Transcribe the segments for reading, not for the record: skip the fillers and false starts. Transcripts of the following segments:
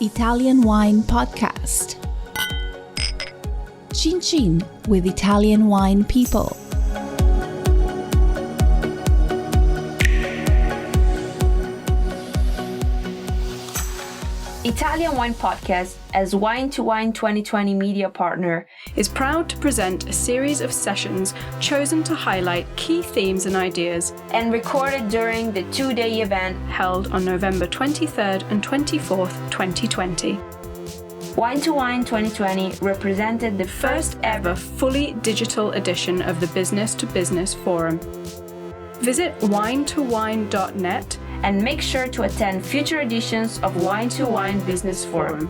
Italian Wine Podcast. Chin Chin with Italian wine people. Italian Wine Podcast, as Wine to Wine 2020 media partner, is proud to present a series of sessions chosen to highlight key themes and ideas and recorded during the two-day event held on November 23rd and 24th, 2020. Wine to Wine 2020 represented the First ever fully digital edition of the Business to Business Forum. Visit winetowine.net and make sure to attend future editions of Wine to Wine Business Forum.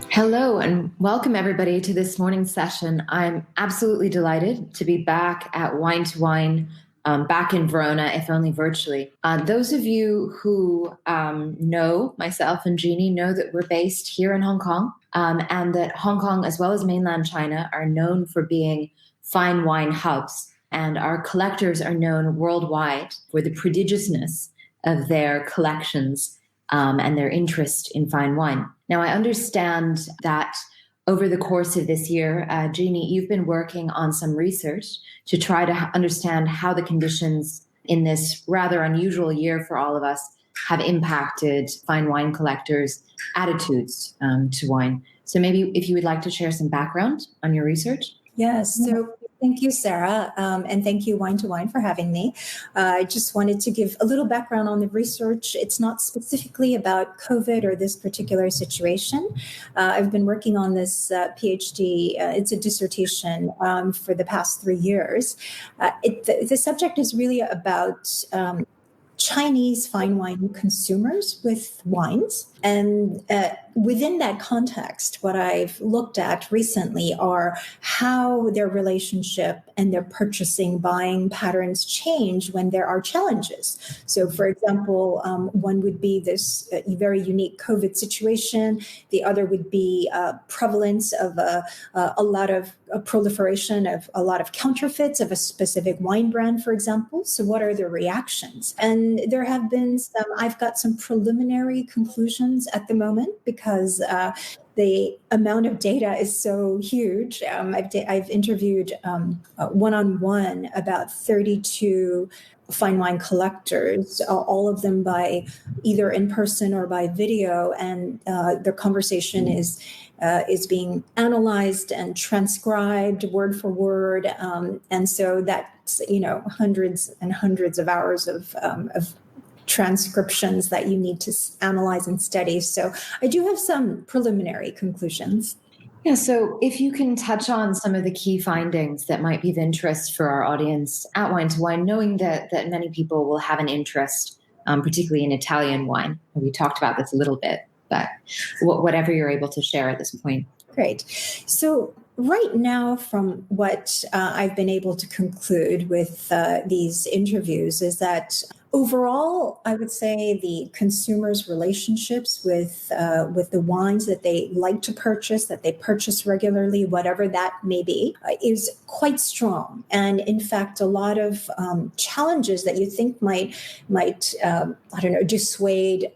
Hello and welcome everybody to this morning's session. I'm absolutely delighted to be back at Wine to Wine, back in Verona, if only virtually. Those of you who know myself and Jeannie know that we're based here in Hong Kong, and that Hong Kong as well as mainland China are known for being fine wine hubs, and our collectors are known worldwide for the prodigiousness of their collections and their interest in fine wine. Now, I understand that over the course of this year, Jeannie, you've been working on some research to try to understand how the conditions in this rather unusual year for all of us have impacted fine wine collectors' attitudes to wine. So maybe if you would like to share some background on your research. Yes. So thank you, Sarah, and thank you, Wine to Wine, for having me. I just wanted to give a little background on the research. It's not specifically about COVID or this particular situation. I've been working on this PhD. It's a dissertation for the past 3 years. The subject is really about Chinese fine wine consumers with wines. And within that context, what I've looked at recently are how their relationship and their purchasing, buying patterns change when there are challenges. So, for example, one would be this very unique COVID situation. The other would be prevalence of a lot of a proliferation of a lot of counterfeits of a specific wine brand, for example. So what are the reactions? And there have been I've got some preliminary conclusions at the moment because the amount of data is so huge. I've interviewed one-on-one about 32 fine wine collectors, all of them by either in person or by video, and the conversation is being analyzed and transcribed word for word, and so that's hundreds and hundreds of hours of transcriptions that you need to analyze and study. So I do have some preliminary conclusions. Yeah, so if you can touch on some of the key findings that might be of interest for our audience at Wine to Wine, knowing that many people will have an interest, particularly in Italian wine. We talked about this a little bit, but whatever you're able to share at this point. Great. So right now, from what I've been able to conclude with these interviews is that overall, I would say the consumers' relationships with the wines that they like to purchase, that they purchase regularly, whatever that may be, is quite strong. And in fact, a lot of challenges that you think might dissuade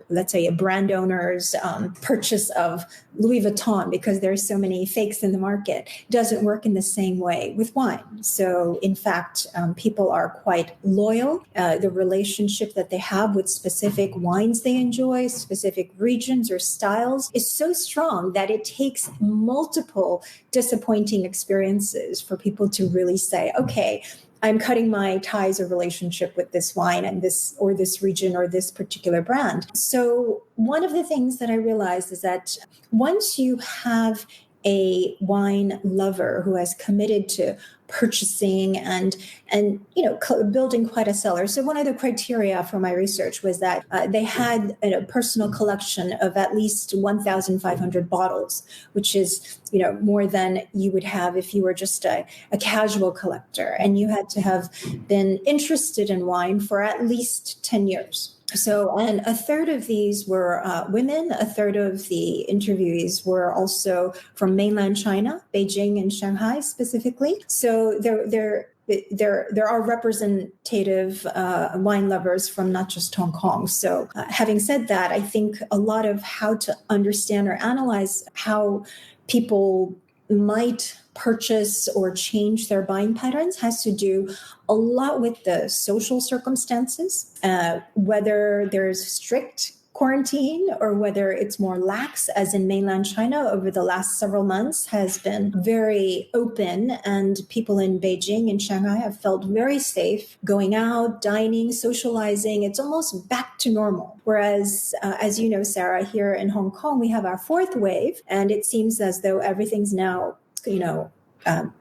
let's say a brand owner's purchase of Louis Vuitton because there's so many fakes in the market doesn't work in the same way with wine. So in fact, people are quite loyal. The relationship that they have with specific wines they enjoy, specific regions or styles, is so strong that it takes multiple disappointing experiences for people to really say, okay, I'm cutting my ties or relationship with this wine and this region or this particular brand. So one of the things that I realized is that once you have a wine lover who has committed to purchasing and building quite a cellar. So one of the criteria for my research was that they had a personal collection of at least 1,500 bottles, which is more than you would have if you were just a casual collector, and you had to have been interested in wine for at least 10 years. So, and a third of these were women. A third of the interviewees were also from mainland China, Beijing and Shanghai specifically. So they're there are representative wine lovers from not just Hong Kong. So having said that, I think a lot of how to understand or analyze how people might purchase or change their buying patterns has to do a lot with the social circumstances, whether there's strict quarantine or whether it's more lax, as in mainland China over the last several months has been very open, and people in Beijing and Shanghai have felt very safe going out, dining, socializing. It's almost back to normal. Whereas, as you know, Sarah, here in Hong Kong, we have our fourth wave, and it seems as though everything's now,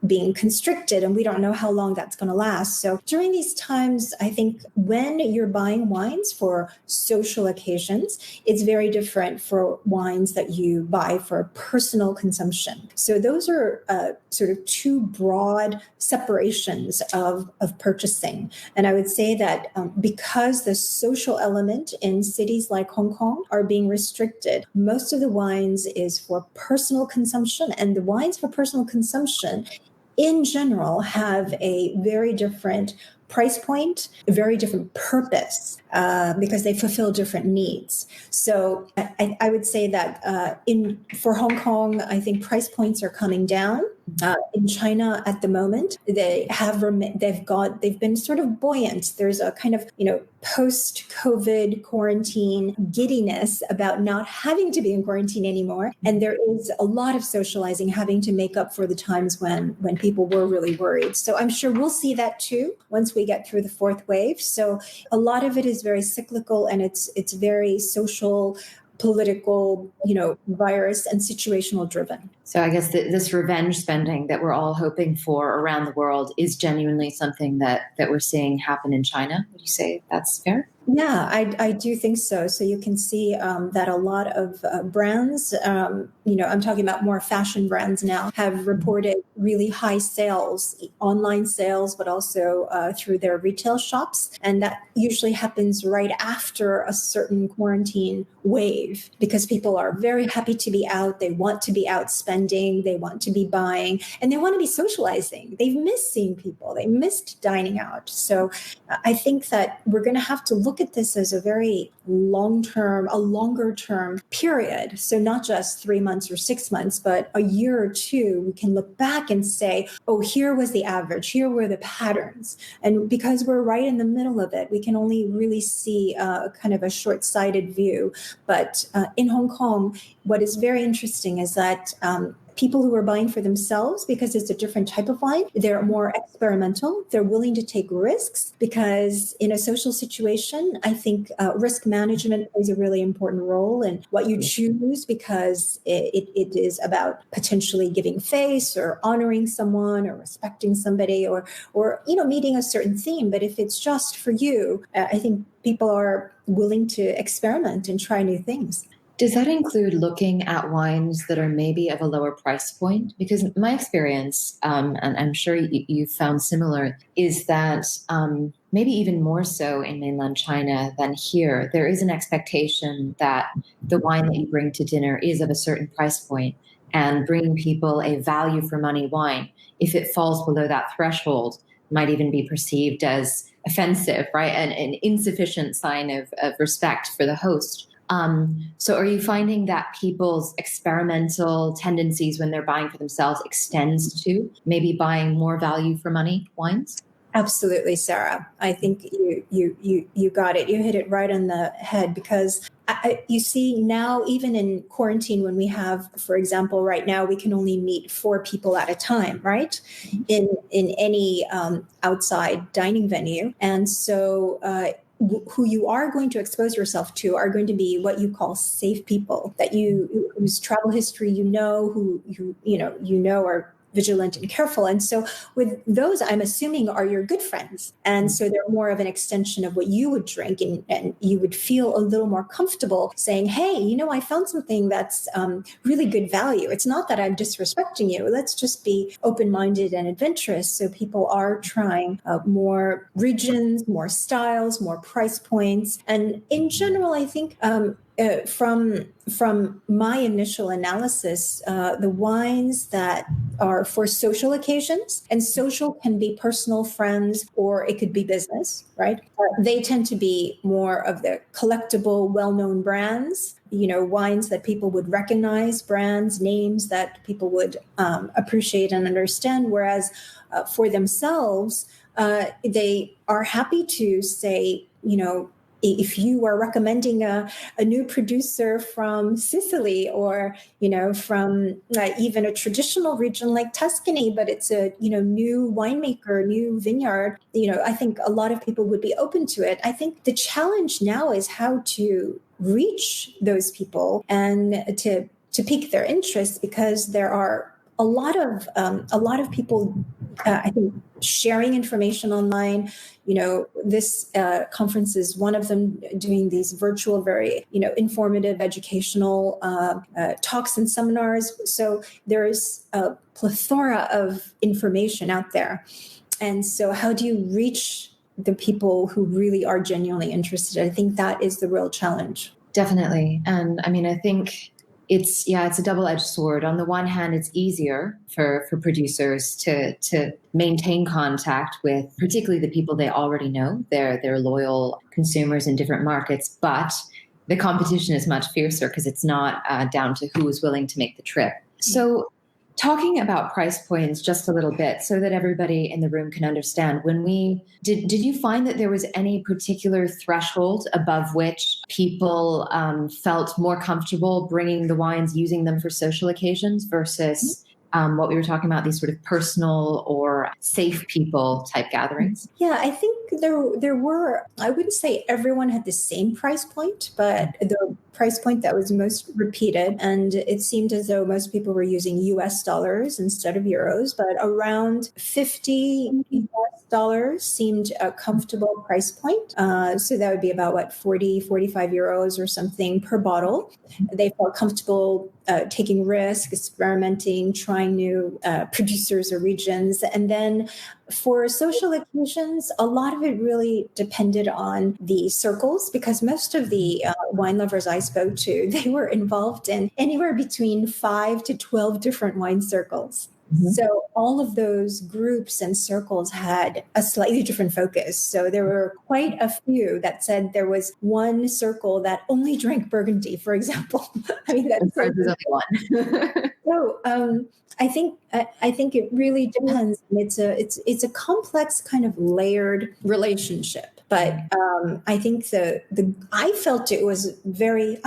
being constricted, and we don't know how long that's going to last. So during these times, I think when you're buying wines for social occasions, it's very different for wines that you buy for personal consumption. So those are sort of two broad separations of purchasing. And I would say that because the social element in cities like Hong Kong are being restricted, most of the wines is for personal consumption, and the wines for personal consumption in general have a very different price point, a very different purpose, because they fulfill different needs. So I would say that for Hong Kong, I think price points are coming down. In China at the moment, they've been sort of buoyant. There's a kind of, post-COVID quarantine giddiness about not having to be in quarantine anymore. And there is a lot of socializing having to make up for the times when people were really worried. So I'm sure we'll see that too once we get through the fourth wave. So a lot of it is very cyclical, and it's very social, political, virus and situational driven. So I guess this revenge spending that we're all hoping for around the world is genuinely something that we're seeing happen in China. Would you say that's fair? Yeah, I do think so. So you can see that a lot of brands, I'm talking about more fashion brands now, have reported really high sales, online sales, but also through their retail shops. And that usually happens right after a certain quarantine wave, because people are very happy to be out. They want to be out spending. They want to be buying, and they want to be socializing. They've missed seeing people. They missed dining out. So I think that we're going to have to look at this as a very longer term period. So not just 3 months or 6 months, but a year or two, we can look back and say, oh, here was the average, here were the patterns. And because we're right in the middle of it, we can only really see kind of a short-sighted view. But in Hong Kong, what is very interesting is that people who are buying for themselves, because it's a different type of wine, they're more experimental. They're willing to take risks, because in a social situation, I think risk management plays a really important role in what you choose, because it is about potentially giving face or honoring someone or respecting somebody or meeting a certain theme. But if it's just for you, I think people are willing to experiment and try new things. Does that include looking at wines that are maybe of a lower price point? Because my experience, and I'm sure you've found similar, is that maybe even more so in mainland China than here, there is an expectation that the wine that you bring to dinner is of a certain price point, and bringing people a value for money wine, if it falls below that threshold, might even be perceived as offensive, right? And an insufficient sign of respect for the host. So are you finding that people's experimental tendencies when they're buying for themselves extends to maybe buying more value for money wines? Absolutely, Sarah. I think you got it. You hit it right on the head, because you see now, even in quarantine, when we have, for example, right now, we can only meet 4 people at a time, right? In any outside dining venue. And so who you are going to expose yourself to are going to be what you call safe people, that whose travel history who are vigilant and careful. And so with those, I'm assuming, are your good friends. And so they're more of an extension of what you would drink, and you would feel a little more comfortable saying, hey, I found something that's really good value. It's not that I'm disrespecting you. Let's just be open-minded and adventurous. So people are trying more regions, more styles, more price points. And in general, I think from my initial analysis, the wines that are for social occasions, and social can be personal, friends, or it could be business, right? They tend to be more of the collectible, well-known brands, wines that people would recognize, brands, names that people would appreciate and understand. Whereas for themselves, they are happy to say, if you are recommending a new producer from Sicily, or from even a traditional region like Tuscany, but it's a new winemaker, new vineyard, I think a lot of people would be open to it. I think the challenge now is how to reach those people and to pique their interest, because there are a lot of people, I think, sharing information online. This conference is one of them, doing these virtual, very, informative, educational talks and seminars. So there is a plethora of information out there. And so how do you reach the people who really are genuinely interested? I think that is the real challenge. Definitely. And I mean, I think it's a double-edged sword. On the one hand, it's easier for producers to maintain contact with particularly the people they already know, their loyal consumers in different markets. But the competition is much fiercer because it's not down to who is willing to make the trip. So talking about price points just a little bit so that everybody in the room can understand, did you find that there was any particular threshold above which people felt more comfortable bringing the wines, using them for social occasions versus what we were talking about, these sort of personal or safe people type gatherings? Yeah, I think there were, I wouldn't say everyone had the same price point, but the price point that was most repeated, and it seemed as though most people were using US dollars instead of euros, but around 50 US dollars seemed a comfortable price point. So that would be about 40, 45 euros or something per bottle. They felt comfortable taking risks, experimenting, trying new producers or regions. And then for social occasions, a lot of it really depended on the circles, because most of the wine lovers I spoke to, they were involved in anywhere between 5 to 12 different wine circles. Mm-hmm. So all of those groups and circles had a slightly different focus. So there were quite a few that said there was one circle that only drank Burgundy, for example. I mean, that's only one. So I think it really depends. It's a complex kind of layered relationship. But I think I felt very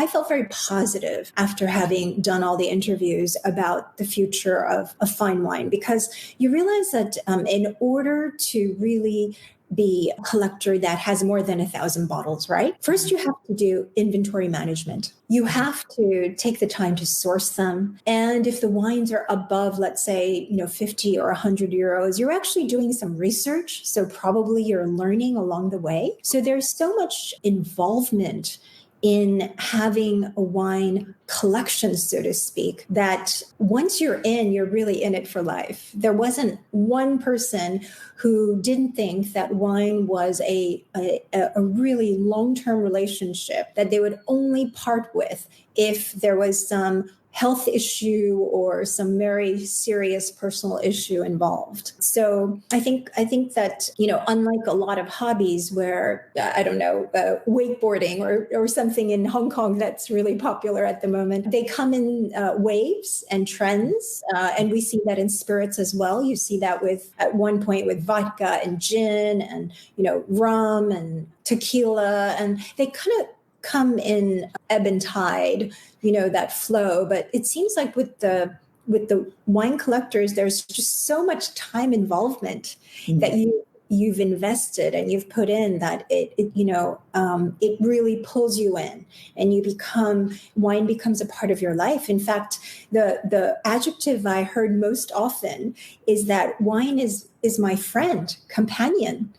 positive after having done all the interviews about the future of fine wine, because you realize that in order to really be a collector that has more than 1,000 bottles, right? First, you have to do inventory management. You have to take the time to source them. And if the wines are above, let's say, 50 or 100 euros, you're actually doing some research. So probably you're learning along the way. So there's so much involvement in having a wine collection, so to speak, that once you're really in it for life. There wasn't one person who didn't think that wine was a really long-term relationship that they would only part with if there was some health issue or some very serious personal issue involved. So I think that, unlike a lot of hobbies where, wakeboarding or something in Hong Kong that's really popular at the moment, they come in waves and trends. And we see that in spirits as well. You see that at one point with vodka and gin and, rum and tequila, and they kind of come in ebb and tide, that flow. But it seems like with the wine collectors, there's just so much time involvement that you've invested and you've put in that it really pulls you in, and wine becomes a part of your life. In fact, the adjective I heard most often is that wine is my friend, companion.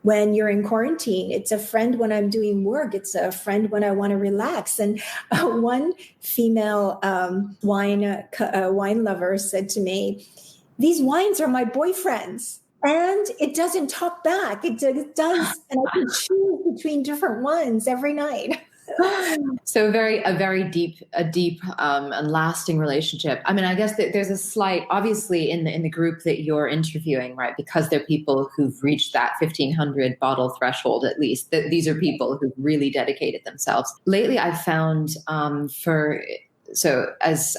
When you're in quarantine, it's a friend when I'm doing work. It's a friend when I want to relax. And one female wine lover said to me, "These wines are my boyfriends." And it doesn't talk back. It does. And I can choose between different ones every night. So a very deep and lasting relationship. I mean, I guess that there's a slight, obviously, in the group that you're interviewing, right? Because they're people who've reached that 1,500 bottle threshold, at least. That these are people who've really dedicated themselves. Lately, I've found as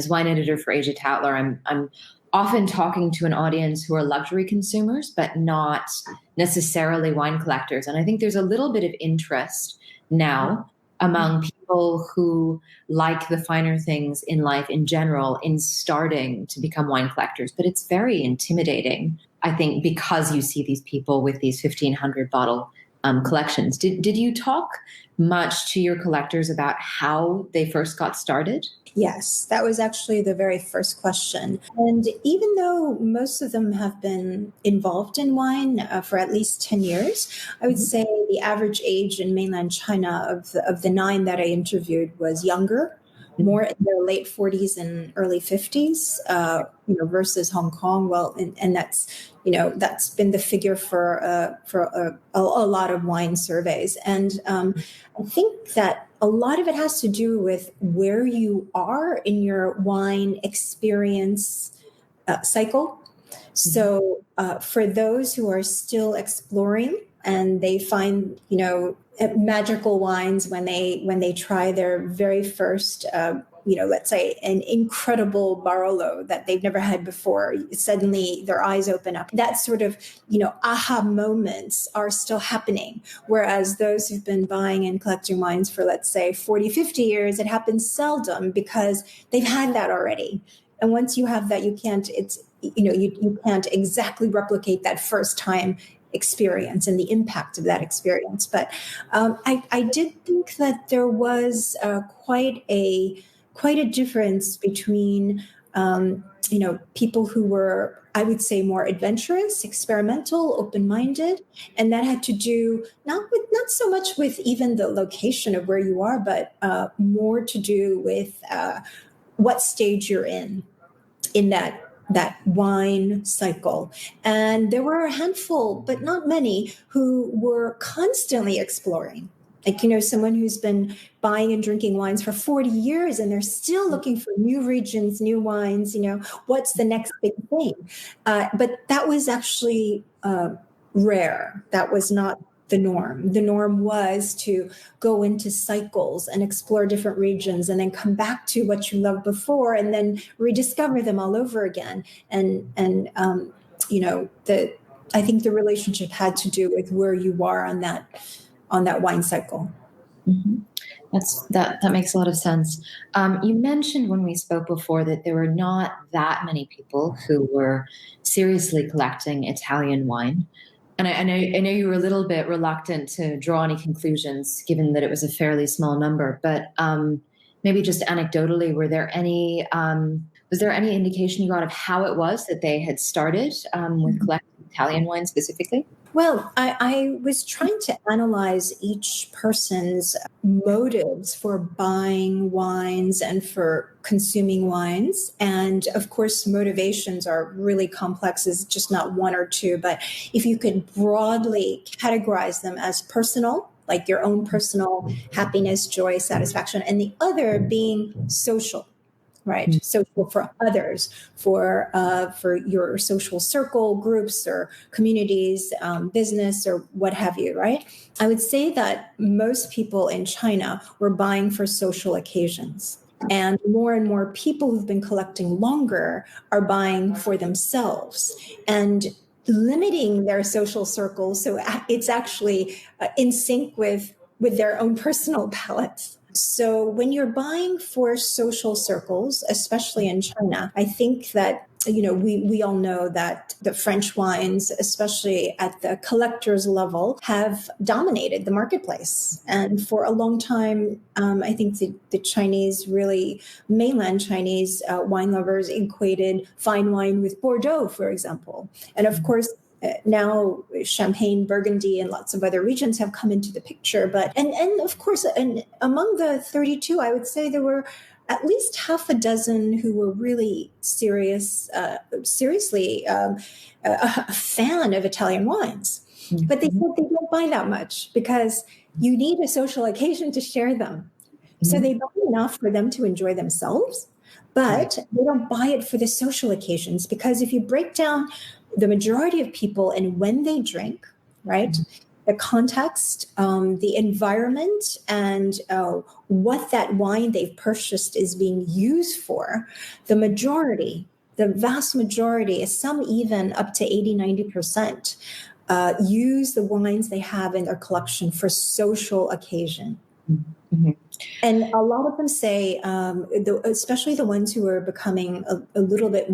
wine editor for Asia Tatler, I'm often talking to an audience who are luxury consumers, but not necessarily wine collectors. And I think there's a little bit of interest now among people who like the finer things in life in general in starting to become wine collectors. But it's very intimidating, I think, because you see these people with these 1,500 bottle collections. Did you talk much to your collectors about how they first got started? Yes, that was actually the very first question. And even though most of them have been involved in wine for at least 10 years, I would say the average age in mainland China of the 9 that I interviewed was younger, more in their late 40s and early 50s, versus Hong Kong. Well, and that's been the figure for a lot of wine surveys. And I think that a lot of it has to do with where you are in your wine experience cycle. So for those who are still exploring and they find, magical wines when they try their very first, let's say an incredible Barolo that they've never had before, suddenly their eyes open up. That sort of, aha moments are still happening. Whereas those who've been buying and collecting wines for, let's say, 40, 50 years, it happens seldom because they've had that already. And once you have that, you can't exactly replicate that first time experience and the impact of that experience. But I did think that there was quite a difference between people who were, I would say, more adventurous, experimental, open-minded, and that had to do not so much with even the location of where you are, but more to do with what stage you're in that wine cycle. And there were a handful, but not many, who were constantly exploring. Like, someone who's been buying and drinking wines for 40 years and they're still looking for new regions, new wines, what's the next big thing? But that was actually rare. That was not the norm. The norm was to go into cycles and explore different regions and then come back to what you loved before and then rediscover them all over again. And I think the relationship had to do with where you are on that wine cycle. Mm-hmm. That makes a lot of sense. You mentioned when we spoke before that there were not that many people who were seriously collecting Italian wine. And I know you were a little bit reluctant to draw any conclusions, given that it was a fairly small number. But maybe just anecdotally, was there any indication you got of how it was that they had started with collecting Italian wine specifically? Well, I was trying to analyze each person's motives for buying wines and for consuming wines. And of course, motivations are really complex. It's just not one or two. But if you could broadly categorize them as personal, like your own personal happiness, joy, satisfaction, and the other being social. Right. Social for others, for your social circle, groups or communities, business or what have you. Right. I would say that most people in China were buying for social occasions. And more people who've been collecting longer are buying for themselves and limiting their social circles. So it's actually in sync with their own personal palates. So when you're buying for social circles, especially in China, I think that, we all know that the French wines, especially at the collector's level, have dominated the marketplace. And for a long time, I think the Chinese, really mainland Chinese wine lovers equated fine wine with Bordeaux, for example. And of course, now Champagne, Burgundy, and lots of other regions have come into the picture. But and of course, and among the 32, I would say there were at least half a dozen who were really seriously a fan of Italian wines. But they said they don't buy that much because you need a social occasion to share them. So they buy enough for them to enjoy themselves, but they don't buy it for the social occasions, because if you break down the majority of people and when they drink, right, the context, the environment, and what that wine they've purchased is being used for, the vast majority, some even up to 80-90%, use the wines they have in their collection for social occasion. Mm-hmm. And a lot of them say, especially the ones who are becoming a little bit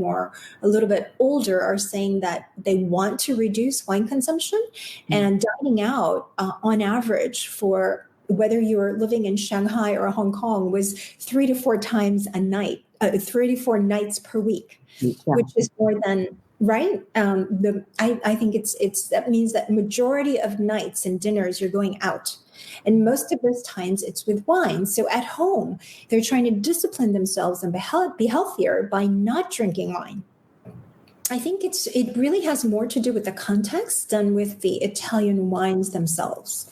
older, are saying that they want to reduce wine consumption, and dining out on average, for whether you're living in Shanghai or Hong Kong, was 3 to 4 times a night, 3 to 4 nights per week, which is more than. Right. I think that means that majority of nights and dinners you're going out. And most of those times it's with wine. So at home, they're trying to discipline themselves and be healthier by not drinking wine. I think it really has more to do with the context than with the Italian wines themselves.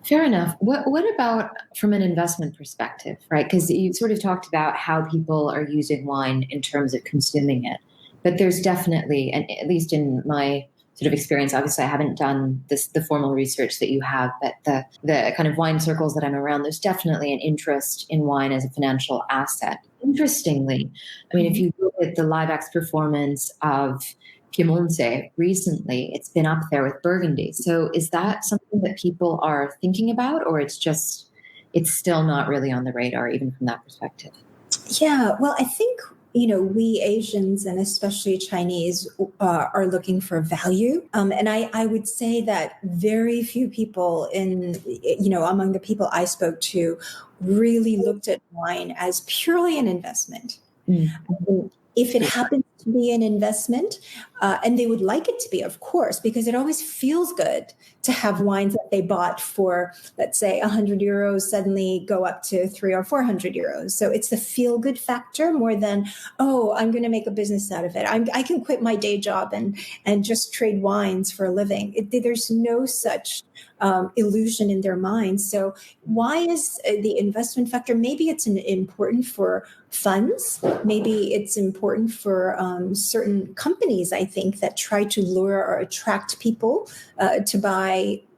Fair enough. What about from an investment perspective, right? Because you sort of talked about how people are using wine in terms of consuming it. But there's definitely, and at least in my sort of experience, obviously I haven't done the formal research that you have, but the kind of wine circles that I'm around, there's definitely an interest in wine as a financial asset. Interestingly, I mean, if you look at the LiveX performance of Piemonte recently, it's been up there with Burgundy. So is that something that people are thinking about, or it's still not really on the radar, even from that perspective? Yeah, well, I think we Asians, and especially Chinese, are looking for value. And I would say that very few people among the people I spoke to really looked at wine as purely an investment. If it happens to be an investment, and they would like it to be, of course, because it always feels good to have wines that they bought for, let's say, 100 euros suddenly go up to 300 or 400 euros. So it's the feel good factor more than, oh, I'm going to make a business out of it. I can quit my day job and just trade wines for a living. There's no such illusion in their minds. So why is the investment factor? Maybe it's important for funds. Maybe it's important for certain companies, I think, that try to lure or attract people to buy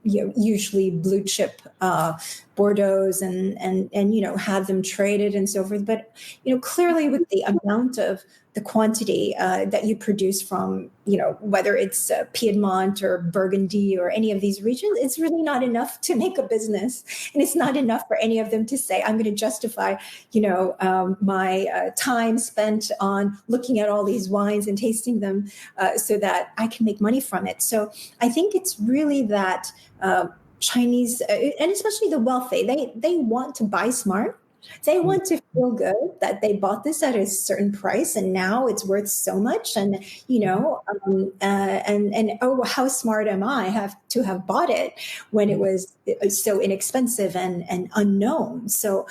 usually blue chip Bordeaux's and have them traded and so forth. But clearly with the amount of the quantity that you produce from whether it's Piedmont or Burgundy or any of these regions, it's really not enough to make a business, and it's not enough for any of them to say, I'm going to justify my time spent on looking at all these wines and tasting them so that I can make money from it. So I think it's really that Chinese, and especially the wealthy, they want to buy smart. They want to feel good that they bought this at a certain price and now it's worth so much. And, oh, how smart am I to have bought it when it was so inexpensive and unknown. So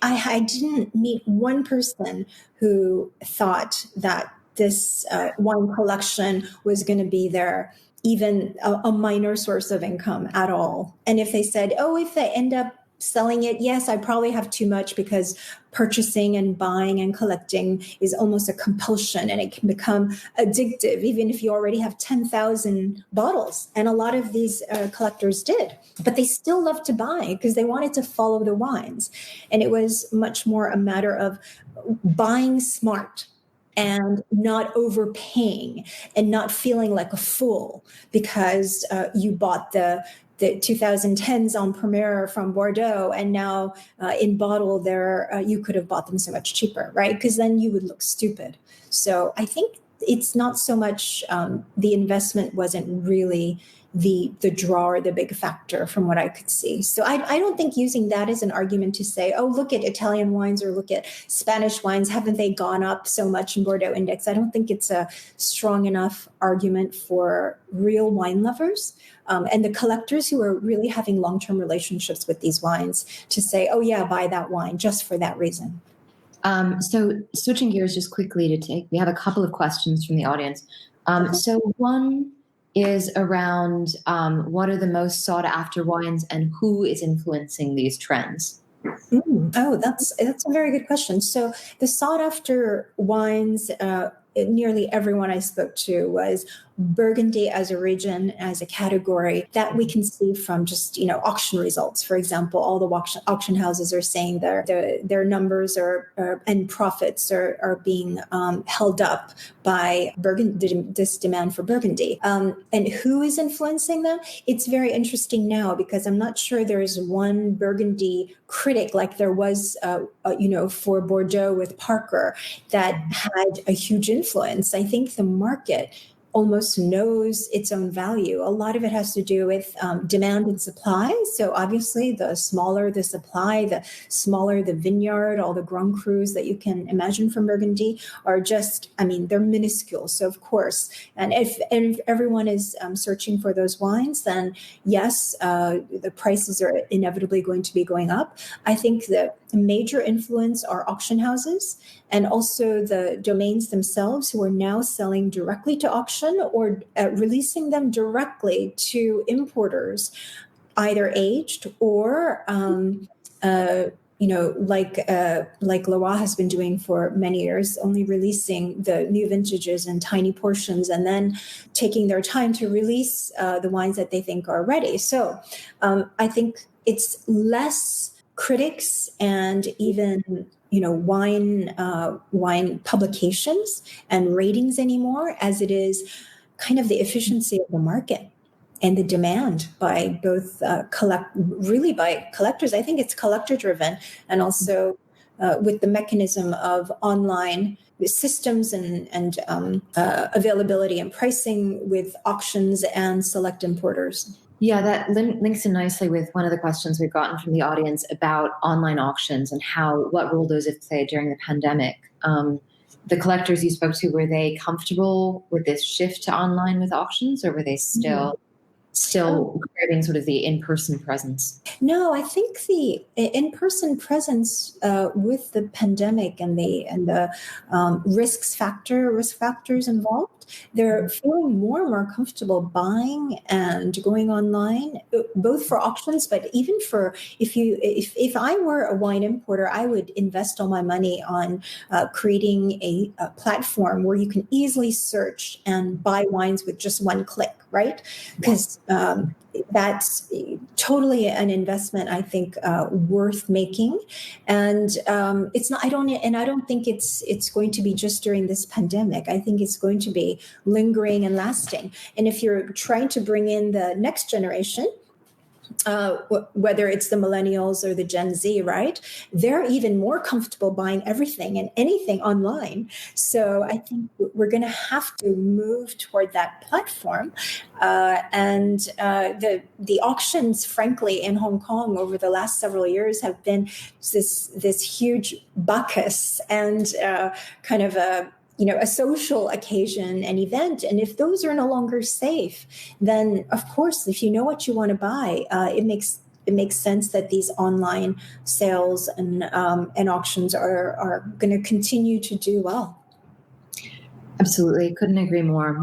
I didn't meet one person who thought that this wine collection was going to be their even a minor source of income at all. And if they said, oh, if they end up selling it, yes, I probably have too much, because purchasing and buying and collecting is almost a compulsion, and it can become addictive, even if you already have 10,000 bottles. And a lot of these collectors did, but they still love to buy because they wanted to follow the wines. And it was much more a matter of buying smart and not overpaying and not feeling like a fool because you bought the 2010s en primeur from Bordeaux, and now in bottle you could have bought them so much cheaper, right? Because then you would look stupid. So I think it's not so much the investment wasn't really the draw or the big factor from what I could see. So I don't think using that as an argument to say, oh, look at Italian wines or look at Spanish wines, haven't they gone up so much in Bordeaux Index? I don't think it's a strong enough argument for real wine lovers and the collectors who are really having long-term relationships with these wines to say, oh yeah, buy that wine just for that reason. So switching gears just quickly we have a couple of questions from the audience. So one is around what are the most sought after wines and who is influencing these trends? Oh, that's a very good question. So the sought after wines, nearly everyone I spoke to was Burgundy as a region, as a category that we can see from just, auction results. For example, all the auction houses are saying their numbers and profits are being held up by this demand for Burgundy. And who is influencing them? It's very interesting now because I'm not sure there is one Burgundy critic like there was, for Bordeaux with Parker that had a huge influence. I think the market almost knows its own value. A lot of it has to do with demand and supply. So obviously, the smaller the supply, the smaller the vineyard, all the Grand Crus that you can imagine from Burgundy are just, they're minuscule. So of course, and if everyone is searching for those wines, then yes, the prices are inevitably going to be going up. I think the major influence are auction houses and also the domains themselves who are now selling directly to auction or releasing them directly to importers, either aged or like Loire has been doing for many years, only releasing the new vintages in tiny portions and then taking their time to release the wines that they think are ready. So I think it's less critics and even wine publications and ratings anymore as it is kind of the efficiency of the market and the demand by both by collectors. I think it's collector driven, and also with the mechanism of online systems and availability and pricing with auctions and select importers. Yeah, that links in nicely with one of the questions we've gotten from the audience about online auctions and what role those have played during the pandemic. The collectors you spoke to, were they comfortable with this shift to online with auctions, or were they still craving sort of the in-person presence? No, I think the in-person presence with the pandemic and the risk factors involved, they're feeling more and more comfortable buying and going online, both for auctions, but even for if I were a wine importer, I would invest all my money on creating a platform where you can easily search and buy wines with just one click, right? Because that's totally an investment, I think, worth making. And it's not. I don't think it's going to be just during this pandemic. I think it's going to be lingering and lasting. And if you're trying to bring in the next generation, whether it's the millennials or the Gen Z, right? They're even more comfortable buying everything and anything online. So I think we're going to have to move toward that platform. And the auctions, frankly, in Hong Kong over the last several years have been this huge buckus and kind of a social occasion and event. And if those are no longer safe, then of course, if you know what you want to buy, it makes sense that these online sales and auctions are going to continue to do well. Absolutely. Couldn't agree more.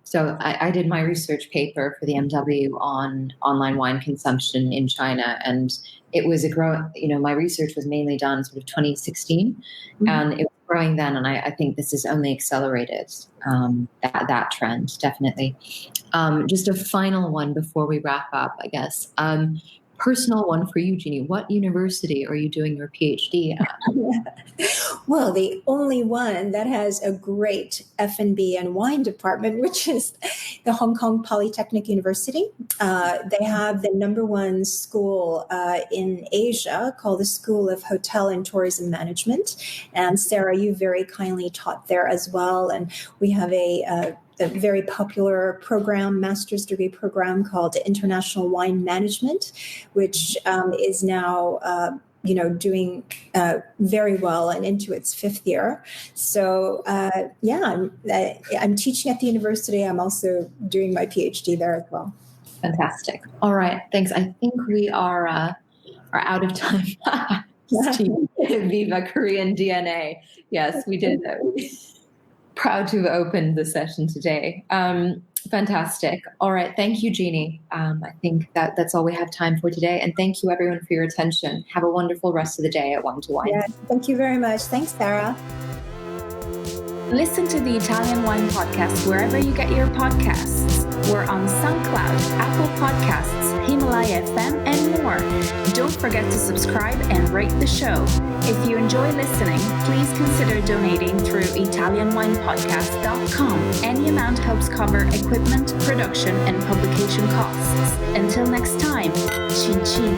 So I did my research paper for the MW on online wine consumption in China, and it was my research was mainly done sort of 2016, and it was growing then. And I think this has only accelerated that trend, definitely. Just a final one before we wrap up, I guess. Personal one for you, Jeannie. What university are you doing your PhD at? Well, the only one that has a great F&B and wine department, which is the Hong Kong Polytechnic University. They have the number one school in Asia called the School of Hotel and Tourism Management. And Sarah, you very kindly taught there as well. And we have a very popular master's degree program called International Wine Management, which is now doing very well and into its fifth year. So I'm teaching at the university. I'm also doing my PhD there as well. Fantastic. All right, thanks. I think we are out of time. Viva Korean DNA. Yes, we did. Proud to have opened the session today. Fantastic. All right. Thank you, Jeannie. I think that's all we have time for today. And thank you, everyone, for your attention. Have a wonderful rest of the day at Wine to Wine. Yeah, thank you very much. Thanks, Sarah. Listen to the Italian Wine Podcast wherever you get your podcasts. We're on SoundCloud, Apple Podcasts, Himalaya FM, and more. Don't forget to subscribe and rate the show. If you enjoy listening, please consider donating through ItalianWinePodcast.com. Any amount helps cover equipment, production, and publication costs. Until next time, chin chin.